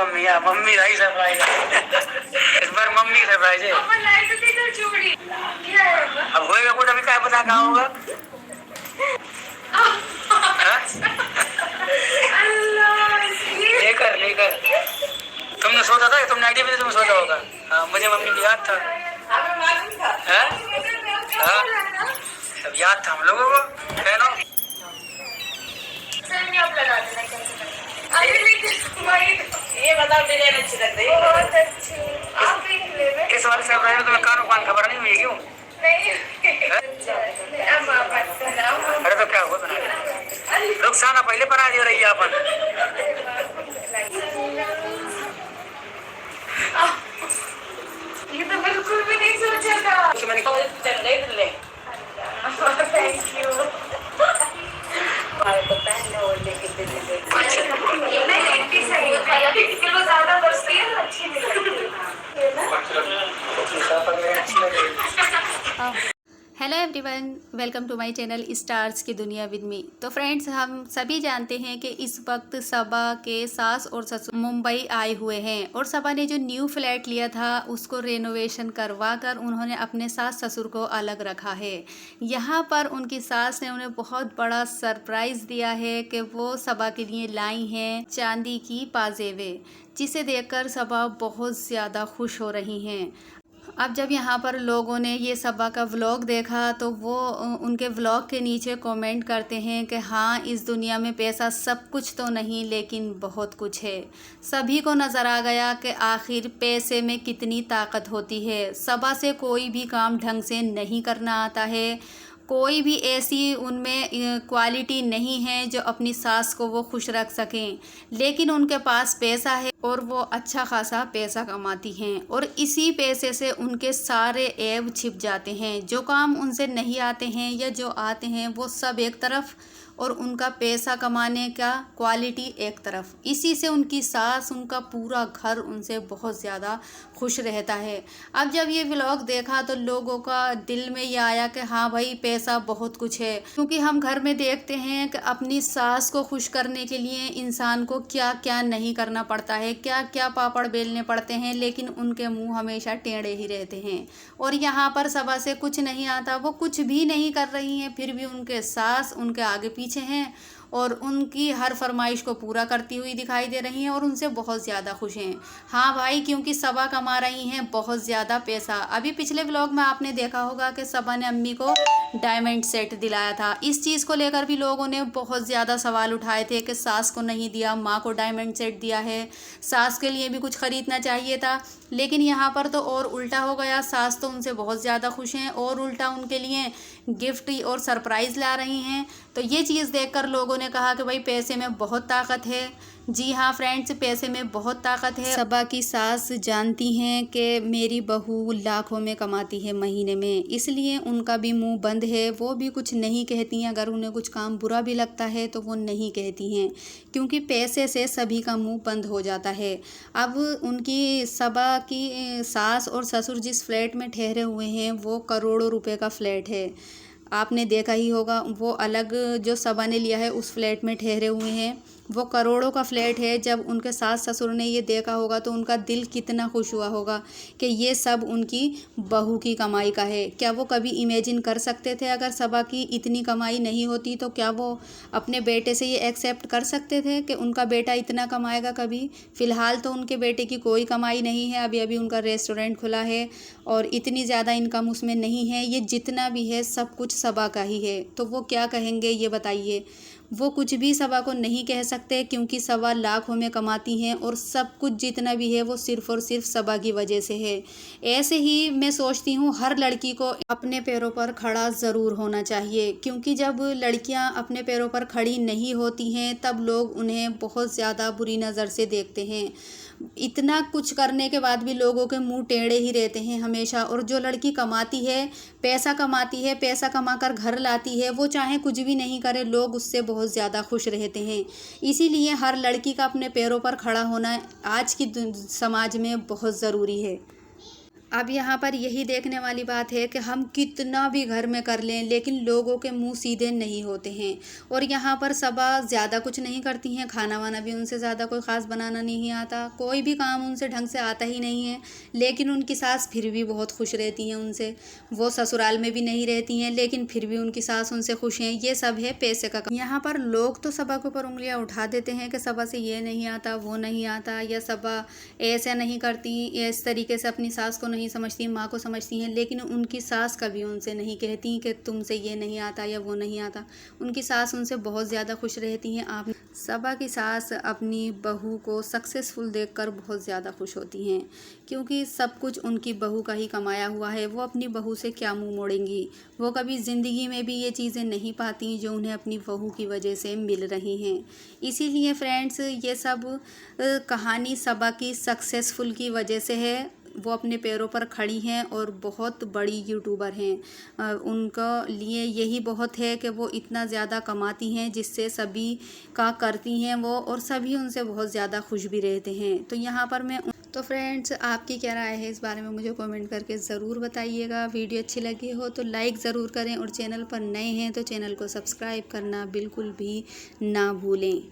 Mummy, हाँ mummy रही surprise. इस बार मम्मी की सरप्राइज है। अब होएगा कुछ, अभी क्या पता कहाँ होगा। लेकर लेकर तुमने सोचा था, तुमने आइडिया भी तुमने सोचा होगा। हाँ मुझे मम्मी की याद था। हाँ सब याद था हम लोगों को। कहना ये बताओ, डिजाइन अच्छी लग रही है। बहुत अच्छी। इस वाले सरप्राइज में तुम्हें कानों कान खबर नहीं हुई क्यों? नहीं। अरे तो क्या हुआ बना रुखसाना पहले बना दे रही है अपन। ये तो बिल्कुल भी नहीं सोचा था। तो मैंने ले थैंक यू। हमारे तो पहले और लेके दे दे। किलो ज्यादा बचती है, अच्छी नहीं लगती। Hello everyone, welcome to my channel stars की दुनिया विद मी। तो फ्रेंड्स, हम सभी जानते हैं कि इस वक्त सबा के सास और ससुर मुंबई आए हुए हैं और सबा ने जो न्यू फ्लैट लिया था उसको रेनोवेशन करवा कर उन्होंने अपने सास ससुर को अलग रखा है। यहाँ पर उनकी सास ने उन्हें बहुत बड़ा सरप्राइज़ दिया है कि वो सबा के लिए लाई हैं चांदी की पाजेबें, जिसे देखकर सबा बहुत ज़्यादा खुश हो रही हैं। अब जब यहाँ पर लोगों ने ये सबा का व्लॉग देखा तो वो उनके व्लॉग के नीचे कमेंट करते हैं कि हाँ, इस दुनिया में पैसा सब कुछ तो नहीं लेकिन बहुत कुछ है। सभी को नज़र आ गया कि आखिर पैसे में कितनी ताकत होती है। सबा से कोई भी काम ढंग से नहीं करना आता है, कोई भी ऐसी उनमें क्वालिटी नहीं है जो अपनी सास को वो खुश रख सकें, लेकिन उनके पास पैसा है और वो अच्छा खासा पैसा कमाती हैं और इसी पैसे से उनके सारे ऐब छिप जाते हैं। जो काम उनसे नहीं आते हैं या जो आते हैं वो सब एक तरफ और उनका पैसा कमाने का क्वालिटी एक तरफ। इसी से उनकी सास, उनका पूरा घर उनसे बहुत ज़्यादा खुश रहता है। अब जब ये व्लॉग देखा तो लोगों का दिल में ये आया कि हाँ भाई, पैसा बहुत कुछ है, क्योंकि हम घर में देखते हैं कि अपनी सास को खुश करने के लिए इंसान को क्या क्या नहीं करना पड़ता है, क्या क्या पापड़ बेलने पड़ते हैं, लेकिन उनके मुंह हमेशा टेढ़े ही रहते हैं। और यहाँ पर सबा से कुछ नहीं आता, वो कुछ भी नहीं कर रही हैं, फिर भी उनके सास उनके आगे पीछे हैं और उनकी हर फरमाइश को पूरा करती हुई दिखाई दे रही हैं और उनसे बहुत ज़्यादा खुश हैं। हाँ भाई, क्योंकि सबा कमा रही हैं बहुत ज़्यादा पैसा। अभी पिछले व्लॉग में आपने देखा होगा कि सबा ने अम्मी को डायमंड सेट दिलाया था। इस चीज़ को लेकर भी लोगों ने बहुत ज़्यादा सवाल उठाए थे कि सास को नहीं दिया, माँ को डायमंड सेट दिया है, सास के लिए भी कुछ ख़रीदना चाहिए था। लेकिन यहाँ पर तो और उल्टा हो गया, सास तो उनसे बहुत ज़्यादा खुश हैं और उल्टा उनके लिए गिफ्ट और सरप्राइज़ ला रही हैं। तो ये चीज़ देखकर लोगों ने कहा कि भाई पैसे में बहुत ताकत है। जी हाँ फ्रेंड्स, पैसे में बहुत ताकत है। सबा की सास जानती हैं कि मेरी बहू लाखों में कमाती है महीने में, इसलिए उनका भी मुंह बंद है, वो भी कुछ नहीं कहती हैं। अगर उन्हें कुछ काम बुरा भी लगता है तो वो नहीं कहती हैं, क्योंकि पैसे से सभी का मुंह बंद हो जाता है। अब उनकी सबा की सास और ससुर जिस फ्लैट में ठहरे हुए हैं वो करोड़ों रुपए का फ्लैट है। आपने देखा ही होगा, वो अलग जो सबा ने लिया है उस फ्लैट में ठहरे हुए हैं, वो करोड़ों का फ्लैट है। जब उनके सास ससुर ने ये देखा होगा तो उनका दिल कितना खुश हुआ होगा कि ये सब उनकी बहू की कमाई का है। क्या वो कभी इमेजिन कर सकते थे अगर सबा की इतनी कमाई नहीं होती तो क्या वो अपने बेटे से ये एक्सेप्ट कर सकते थे कि उनका बेटा इतना कमाएगा कभी? फ़िलहाल तो उनके बेटे की कोई कमाई नहीं है, अभी अभी उनका रेस्टोरेंट खुला है और इतनी ज़्यादा इनकम उसमें नहीं है। ये जितना भी है सब कुछ सबा का ही है, तो वो क्या कहेंगे ये बताइए? वो कुछ भी सबा को नहीं कह सकते, क्योंकि सबा लाखों में कमाती हैं और सब कुछ जितना भी है वो सिर्फ़ और सिर्फ सबा की वजह से है। ऐसे ही मैं सोचती हूँ हर लड़की को अपने पैरों पर खड़ा ज़रूर होना चाहिए, क्योंकि जब लड़कियाँ अपने पैरों पर खड़ी नहीं होती हैं तब लोग उन्हें बहुत ज़्यादा बुरी नज़र से देखते हैं। इतना कुछ करने के बाद भी लोगों के मुंह टेढ़े ही रहते हैं हमेशा। और जो लड़की कमाती है, पैसा कमाती है, पैसा कमाकर घर लाती है, वो चाहे कुछ भी नहीं करे, लोग उससे बहुत ज़्यादा खुश रहते हैं। इसीलिए हर लड़की का अपने पैरों पर खड़ा होना आज की समाज में बहुत ज़रूरी है। अब यहाँ पर यही देखने वाली बात है कि हम कितना भी घर में कर लें लेकिन लोगों के मुंह सीधे नहीं होते हैं। और यहाँ पर सबा ज़्यादा कुछ नहीं करती हैं, खाना वाना भी उनसे ज़्यादा कोई ख़ास बनाना नहीं आता, कोई भी काम उनसे ढंग से आता ही नहीं है। लेकिन उनकी सास फिर भी बहुत खुश रहती हैं उनसे। वो ससुराल में भी नहीं रहती हैं लेकिन फिर भी उनकी सास उनसे खुश हैं। ये सब है पैसे का काम। यहाँ पर लोग तो सबा के ऊपर उंगलियाँ उठा देते हैं कि सबा से ये नहीं आता, वो नहीं आता, या सबा ऐसा नहीं करती, इस तरीके से अपनी सास को नहीं समझती, माँ को समझती हैं। लेकिन उनकी सास कभी उनसे नहीं कहती कि तुमसे ये नहीं आता या वो नहीं आता। उनकी सास उनसे बहुत ज़्यादा खुश रहती हैं। आप सबा की सास अपनी बहू को सक्सेसफुल देखकर बहुत ज़्यादा खुश होती हैं, क्योंकि सब कुछ उनकी बहू का ही कमाया हुआ है। वो अपनी बहू से क्या मुँह मोड़ेंगी। वो कभी ज़िंदगी में भी ये चीज़ें नहीं पाती जो उन्हें अपनी बहू की वजह से मिल रही हैं। इसीलिए फ्रेंड्स, ये सब कहानी सबा की सक्सेसफुल की वजह से है। वो अपने पैरों पर खड़ी हैं और बहुत बड़ी यूट्यूबर हैं। उनका लिए यही बहुत है कि वो इतना ज़्यादा कमाती हैं जिससे सभी का करती हैं वो, और सभी उनसे बहुत ज़्यादा खुश भी रहते हैं। तो यहाँ पर मैं तो फ्रेंड्स, आपकी क्या राय है इस बारे में मुझे कमेंट करके ज़रूर बताइएगा। वीडियो अच्छी लगी हो तो लाइक ज़रूर करें, और चैनल पर नए हैं तो चैनल को सब्सक्राइब करना बिल्कुल भी ना भूलें।